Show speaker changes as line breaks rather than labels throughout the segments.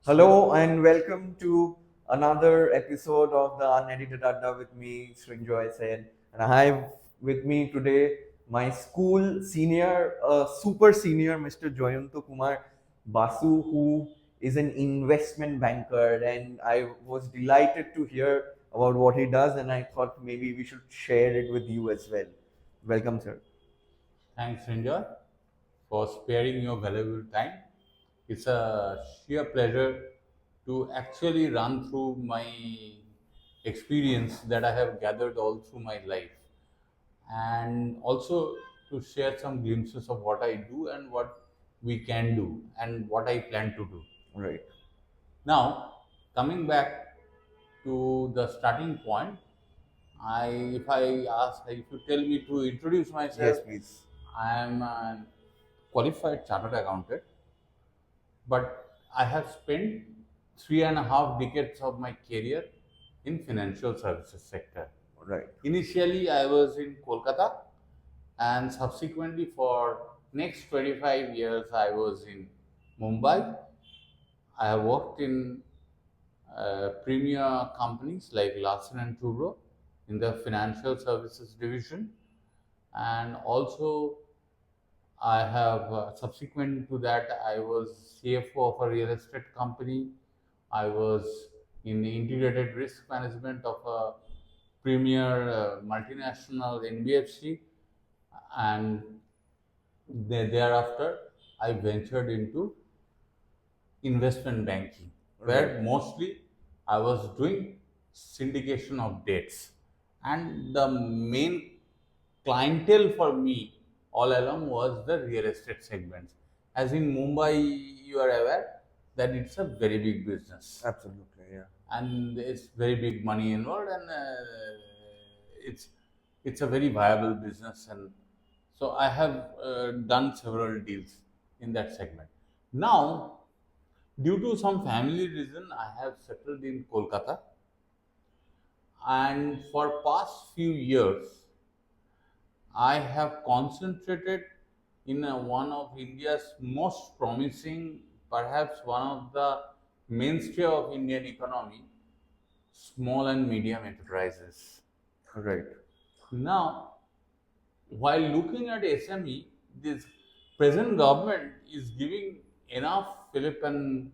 Hello and welcome to another episode of the Unedited Adda with me, Srinjoy Sen. And I have with me today my school senior, super senior, Mr. Jayanta Basu, who is an investment banker. And I was delighted to hear about what he does, and I thought maybe we should share it with you as well. Welcome, sir.
Thanks, Srinjoy, for sparing your valuable time. It's a sheer pleasure to actually run through my experience that I have gathered all through my life, and also to share some glimpses of what I do and what we can do and what I plan to do.
Right.
Now, coming back to the starting point, if you tell me to introduce myself,
Yes, please.
I am a qualified chartered accountant, but I have spent 3.5 decades of my career in financial services sector.
Right.
Initially, I was in Kolkata, and subsequently for next 25 years, I was in Mumbai. I have worked in premier companies like Larsen and Toubro in the financial services division, and also I have subsequent to that I was CFO of a real estate company. I was in the integrated risk management of a premier multinational NBFC, and thereafter I ventured into investment banking, where mostly I was doing syndication of debts. And the main clientele for me all along was the real estate segments. As in Mumbai, you are aware that it's a very big business.
Absolutely. Yeah.
And it's very big money involved, and it's it's a very viable business. And so I have done several deals in that segment. Now, due to some family reason, I have settled in Kolkata, and for past few years, I have concentrated in one of India's most promising, perhaps one of the mainstay of Indian economy, small and medium enterprises.
Right.
Now, while looking at SME, this present government is giving enough fillip and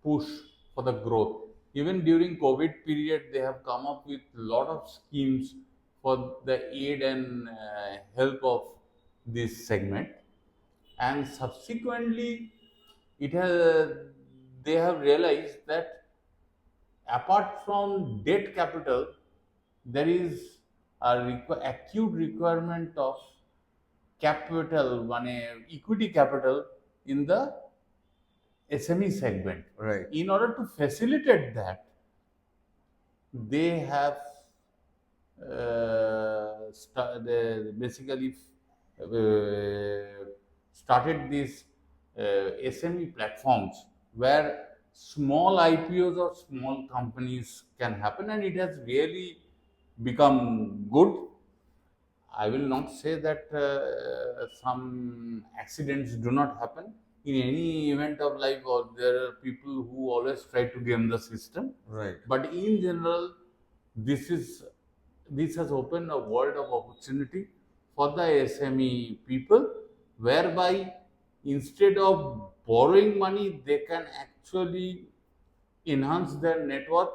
push for the growth. Even during COVID period, they have come up with a lot of schemes for the aid and help of this segment. And subsequently, it has they have realized that apart from debt capital, there is a acute requirement of capital, equity capital in the SME segment.
Right.
In order to facilitate that, they have basically started these SME platforms where small IPOs or small companies can happen, and it has really become good. I will not say that some accidents do not happen. In any event of life, or there are people who always try to game the system.
Right.
But in general, this is this has opened a world of opportunity for the SME people, whereby instead of borrowing money, they can actually enhance their net worth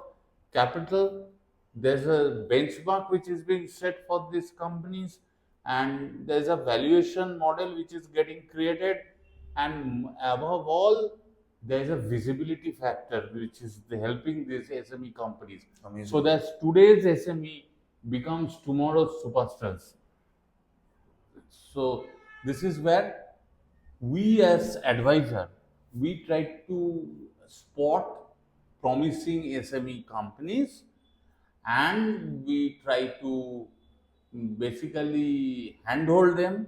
capital. There's a benchmark which is being set for these companies, and there's a valuation model which is getting created, and above all, there's a visibility factor which is helping these SME companies.
Amazing.
So that today's SME becomes tomorrow's superstars. So this is where we as advisor, we try to spot promising SME companies, and we try to basically handhold them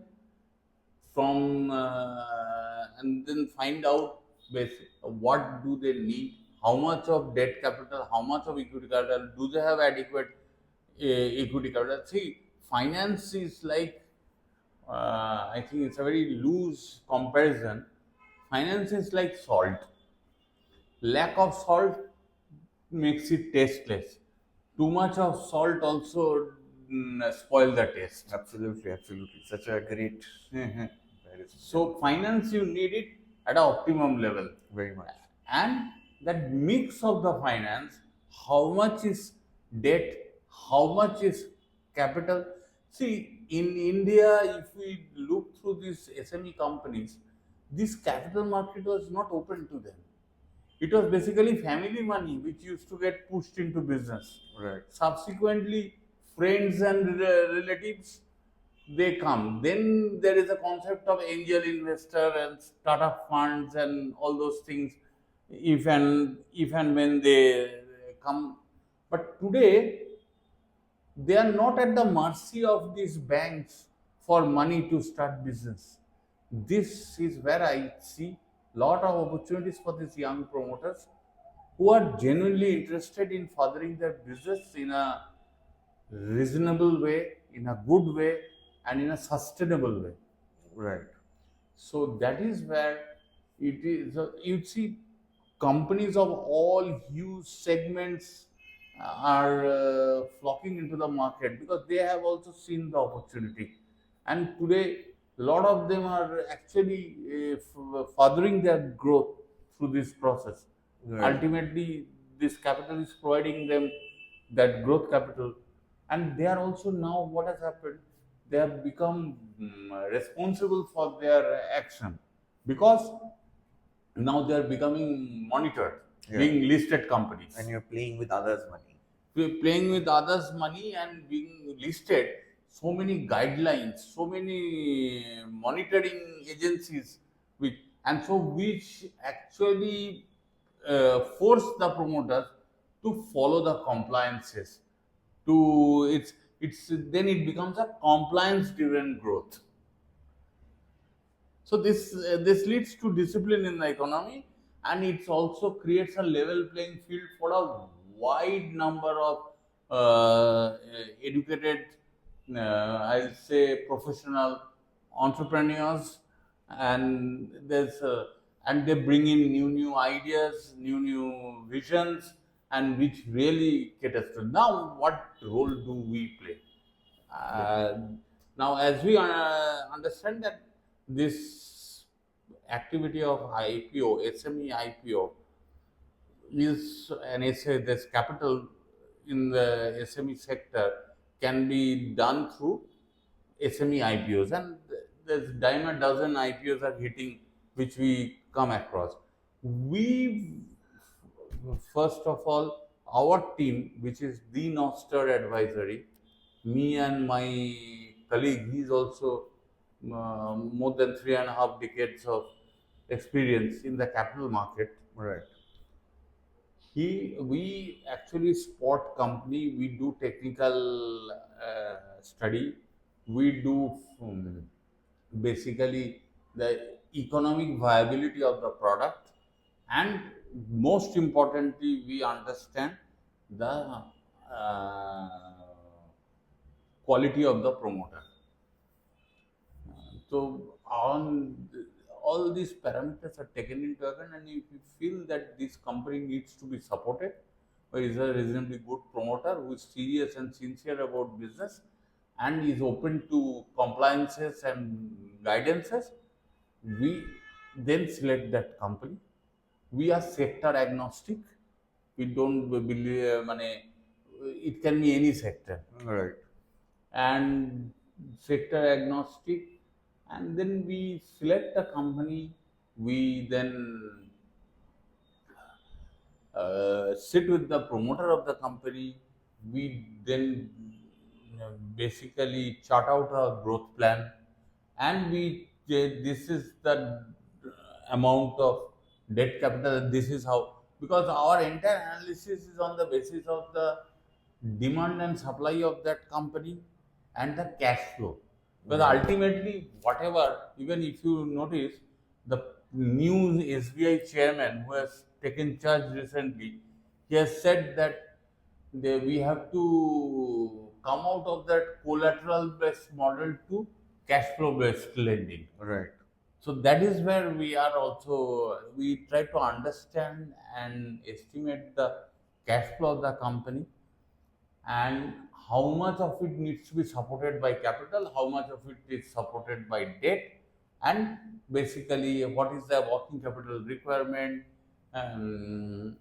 from and then find out what do they need, how much of debt capital, how much of equity capital, do they have adequate equity capital. See, finance is like I think it's a very loose comparison. Finance is like salt. lack of salt makes it tasteless. Too much of salt also spoil the taste.
Absolutely, absolutely. Such a great comparison.
So finance, you need it at an optimum level.
Very much.
And that mix of the finance, how much is debt, how much is capital. See, in India, if we look through these SME companies, this capital market was not open to them. It was basically family money which used to get pushed into business.
Right.
Subsequently, friends and relatives, they come. Then there is a concept of angel investor and startup funds and all those things. If and when they come, but today they are not at the mercy of these banks for money to start business. This is where I see lot of opportunities for these young promoters who are genuinely interested in furthering their business in a reasonable way, in a good way, and in a sustainable way.
Right.
So that is where it is. You see, companies of all huge segments are flocking into the market because they have also seen the opportunity. And today, a lot of them are actually furthering their growth through this process.
Right.
Ultimately, this capital is providing them that growth capital, and they are also now, what has happened, they have become responsible for their action because now they are becoming monitored,
Yeah.
being listed companies.
And you're playing with others' money.
We're playing with others' money and being listed. So many guidelines, so many monitoring agencies, which actually force the promoters to follow the compliances. It's then it becomes a compliance-driven growth. So this leads to discipline in the economy, and it also creates a level playing field for a wide number of educated, I'll say, professional entrepreneurs, and and they bring in new ideas, new visions, and which really caters to. Now, what role do we play? Uh, Now, as we understand that this activity of IPO, SME IPO, is this capital in the SME sector can be done through SME IPOs, and there's dime a dozen IPOs are hitting which we come across. We First of all, our team, which is the Nostar Advisory, me and my colleague, he's also more than 3.5 decades of experience in the capital market.
Right.
We actually spot company. We do technical study. We do basically the economic viability of the product, and most importantly, we understand the uh, quality of the promoter. So all these parameters are taken into account, and if you feel that this company needs to be supported, or is a reasonably good promoter who is serious and sincere about business, and is open to compliances and guidances, we then select that company. We are sector agnostic. We don't believe, it can be any sector.
Right.
And sector agnostic, and then we select a company. We then sit with the promoter of the company. We then basically chart out a growth plan, and this is the amount of debt capital. This is how, because our entire analysis is on the basis of the demand and supply of that company and the cash flow. Because ultimately, whatever, even if you notice, the new SBI chairman who has taken charge recently, he has said that we have to come out of that collateral based model to cash flow based lending.
Right.
So that is where we are also, we try to understand and estimate the cash flow of the company, and how much of it needs to be supported by capital, how much of it is supported by debt, and basically what is the working capital requirement. Um,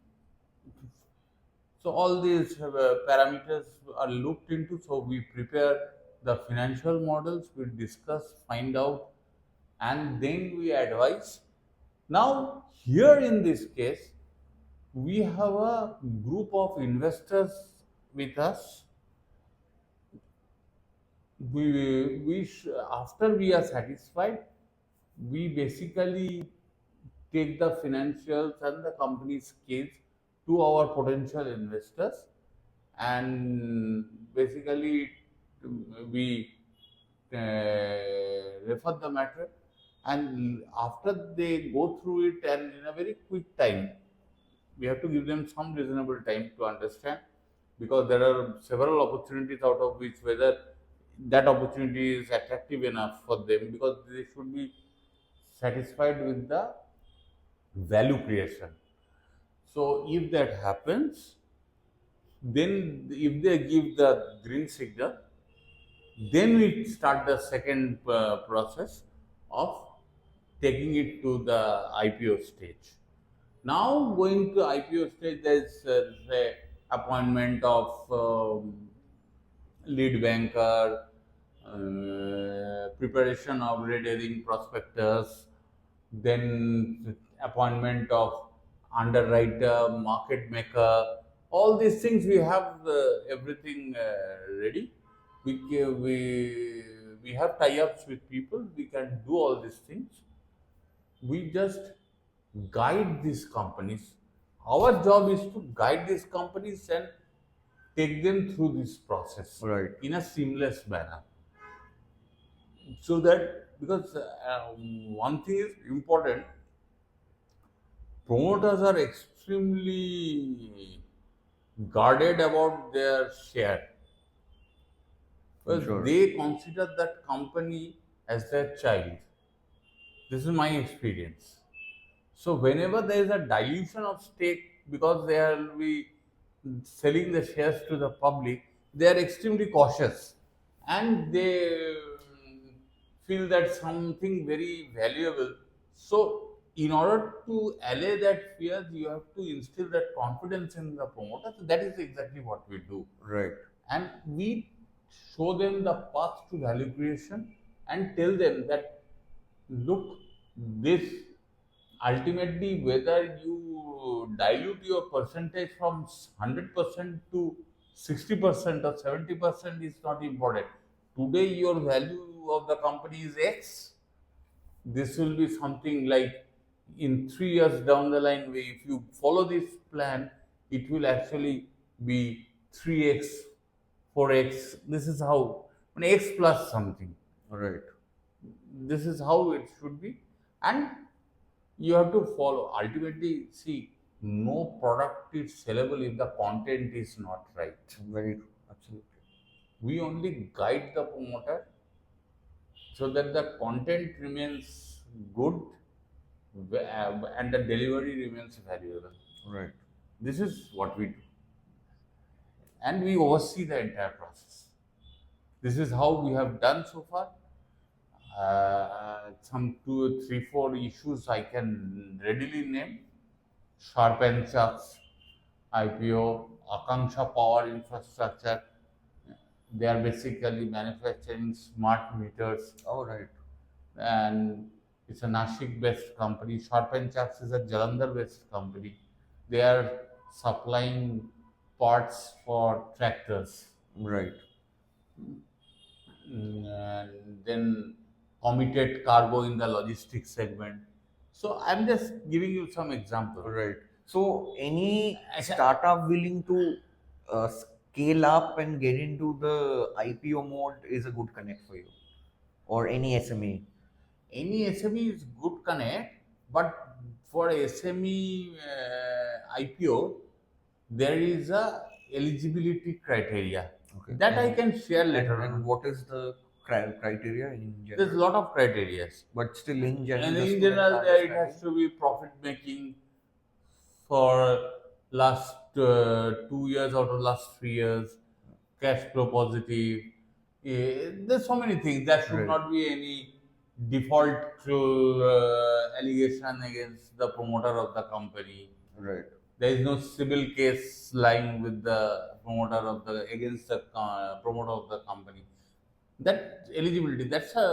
so all these parameters are looked into. So we prepare the financial models, we discuss, find out, and then we advise. Now, here in this case, we have a group of investors with us. After we are satisfied, we basically take the financials and the company's case to our potential investors, and basically we refer the matter, and after they go through it, and in a very quick time, we have to give them some reasonable time to understand, because there are several opportunities, out of which whether that opportunity is attractive enough for them, because they should be satisfied with the value creation. So if that happens, then if they give the green signal, then we start the second process of taking it to the IPO stage. Now going to IPO stage, there is the appointment of lead banker, preparation of red herring prospectus, then appointment of underwriter, market maker. All these things we have everything ready. We have tie-ups with people. We can do all these things. We just guide these companies. Our job is to guide these companies and take them through this process
Right.
in a seamless manner. So that, because one thing is important, promoters are extremely guarded about their share, because
Sure.
they consider that company as their child. This is my experience. So whenever there is a dilution of stake, because they will be selling the shares to the public, they are extremely cautious, and they feel that something very valuable. So in order to allay that fear, you have to instill that confidence in the promoter. So that is exactly what we do.
Right.
And we show them the path to value creation, and tell them that, look, this ultimately, whether you dilute your percentage from 100% to 60% or 70% is not important. Today your value of the company is X. This will be something like, in 3 years down the line, if you follow this plan, it will actually be 3x, 4x. This is how, X plus something.
Right.
This is how it should be. And you have to follow. Ultimately, see, no product is sellable if the content is not right.
Very true. Absolutely.
We only guide the promoter so that the content remains good, and the delivery remains valuable.
Right.
This is what we do. And we oversee the entire process. This is how we have done so far. Some 2, 3, 4 issues I can readily name: Sharp and Chucks IPO, Akanksha Power Infrastructure. They are basically manufacturing smart meters,
Oh, right.
and it's a Nashik-based company. Sharp and Chucks is a Jalandhar-based company. They are supplying parts for tractors.
Right.
And then committed cargo in the logistics segment. So I'm just giving you some examples.
Right. So, any
Acha-
startup willing to scale up and get into the IPO mode is a good connect for you, or any SME.
Any SME is good connect, but for SME IPO, there is a eligibility criteria.
Okay.
That I can share later
And
on.
what is the criteria in
There's a
general?
lot of criteria.
But still, in general,
And
just
in
to get
general,
an
it has
understanding.
to be profit making for last 2 years out of last 3 years, cash flow positive. There's so many things. There should
Right.
not be any default allegation against the promoter of the company.
Right.
There is no civil case lying with the promoter of the against the promoter of the company. That eligibility, that's a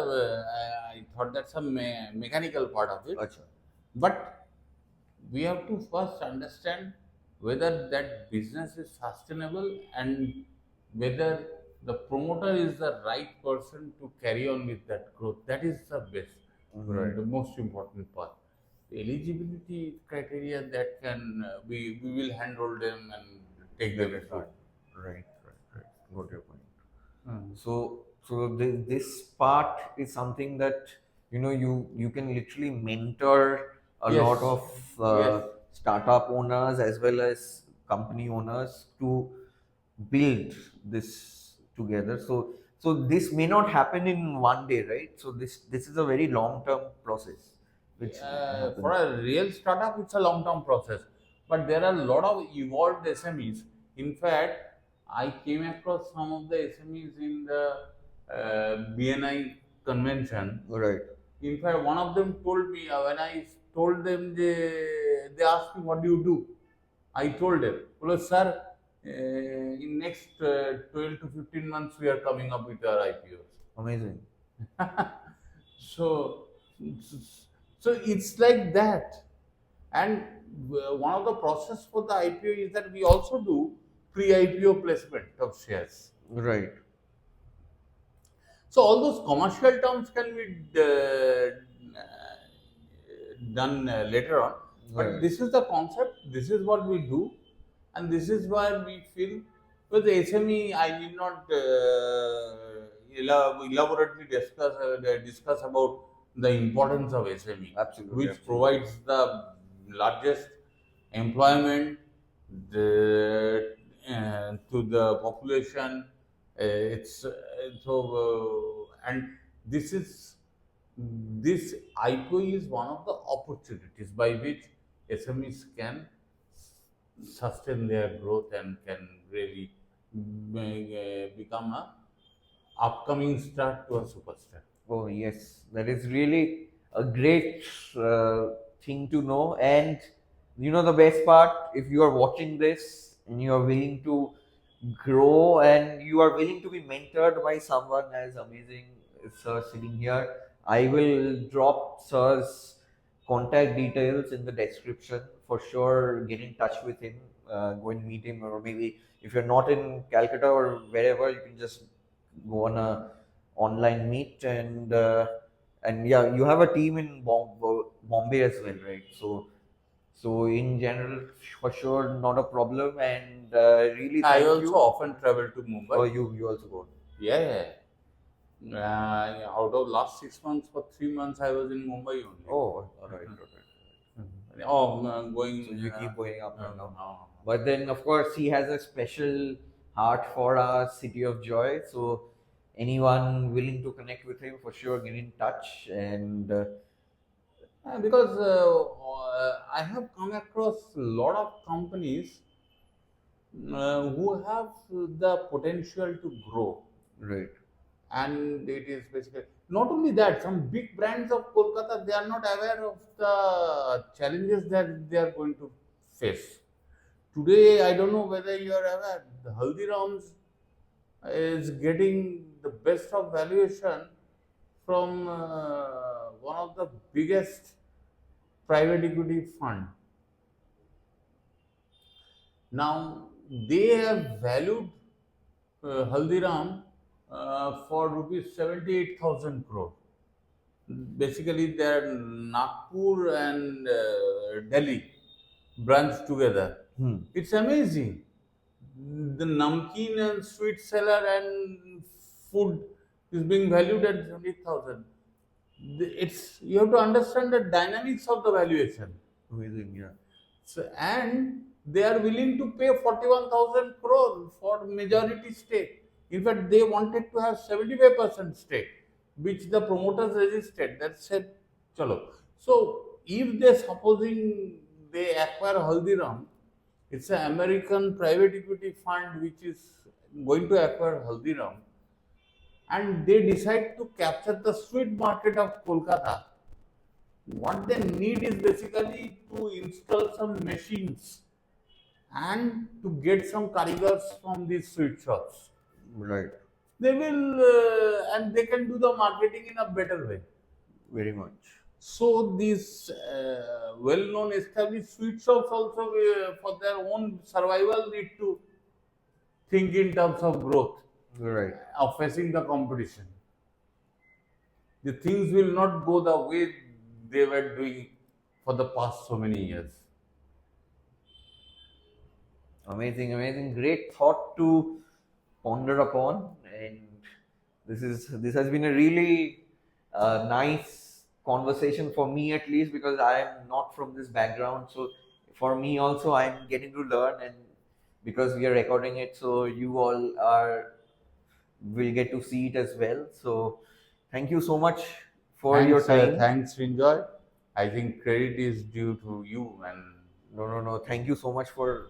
I thought that's a mechanical part of it.
Acha.
But we have to first understand whether that business is sustainable and whether the promoter is the right person to carry on with that growth. That is the best,
Right.
the most important part. The eligibility criteria that can we will handle them and take them through.
Right. Got your point. So this part is something that you can literally mentor a
Yes.
lot of
Yes.
startup owners as well as company owners to build this together. So this may not happen in one day, right? So this is a very long term process which
For
happens.
a real startup, it's a long term process. But there are a lot of evolved SMEs. In fact, I came across some of the SMEs in the BNI convention.
Right.
In fact, one of them told me when I told them, they asked me, "What do you do?" I told them, "Well, sir, in next 12 to 15 months, we are coming up with our IPOs."
Amazing.
So, so it's like that. And one of the process for the IPO is that we also do pre-IPO placement of shares.
Right.
So all those commercial terms can be done later on. But
Right.
this is the concept. This is what we do, and this is why we feel. With the SME, I need not elaborately discuss about the importance of SME,
Absolutely.
which provides the largest employment to the population. It's and this is this IPO is one of the opportunities by which SMEs can sustain their growth and can really become a upcoming star to a superstar.
Oh, yes, that is really a great thing to know. And the best part, if you are watching this and you are willing to grow and you are willing to be mentored by someone as amazing as Sir sitting here, I will drop Sir's contact details in the description. For sure, get in touch with him, go and meet him, or maybe if you're not in Calcutta or wherever, you can just go on a online meet and yeah, you have a team in Bombay as well, right? So in general, for sure, not a problem. And really,
I
thank
also
you.
often travel to Mumbai.
Oh, you also go.
Yeah. Out of last 6 months, for 3 months, I was in Mumbai only.
Oh, all right.
Oh, going.
So you keep going up and down.
no.
But then, of course, he has a special heart for our city of joy. So anyone willing to connect with him, for sure, get in touch. And
Because I have come across a lot of companies who have the potential to grow.
right.
And it is basically not only that, some big brands of Kolkata, they are not aware of the challenges that they are going to face. Today, I don't know whether you are aware, the Haldiram's is getting the best of valuation from one of the biggest private equity fund. Now they have valued Haldiram for rupees 78,000 crore. Basically, their Nagpur and Delhi branch together. It's amazing. The namkeen and sweet seller and food is being valued at 70,000. It's you have to understand the dynamics of the valuation.
Amazing, yeah.
So, and they are willing to pay 41,000 crore for majority stake. In fact, they wanted to have 75% stake, which the promoters resisted. That said, chalo. So if they supposing they acquire Haldiram, it's an American private equity fund which is going to acquire Haldiram, and they decide to capture the sweet market of Kolkata. What they need is basically to install some machines and to get some carigars from these sweet shops.
Right.
They will, and they can do the marketing in a better way.
Very much.
So these well-known established sweet shops also, for their own survival, need to think in terms of growth,
Right.
of facing the competition. The things will not go the way they were doing for the past so many years.
Amazing, amazing. Great thought to ponder upon. And this has been a really nice conversation for me, at least, because I am not from this background. So for me also, I'm getting to learn, and because we are recording it, so you all are will get to see it as well. So thank you so much for your time.
Thanks, Srinjoy. I think credit is due to you, and
No, no, no. Thank you so much for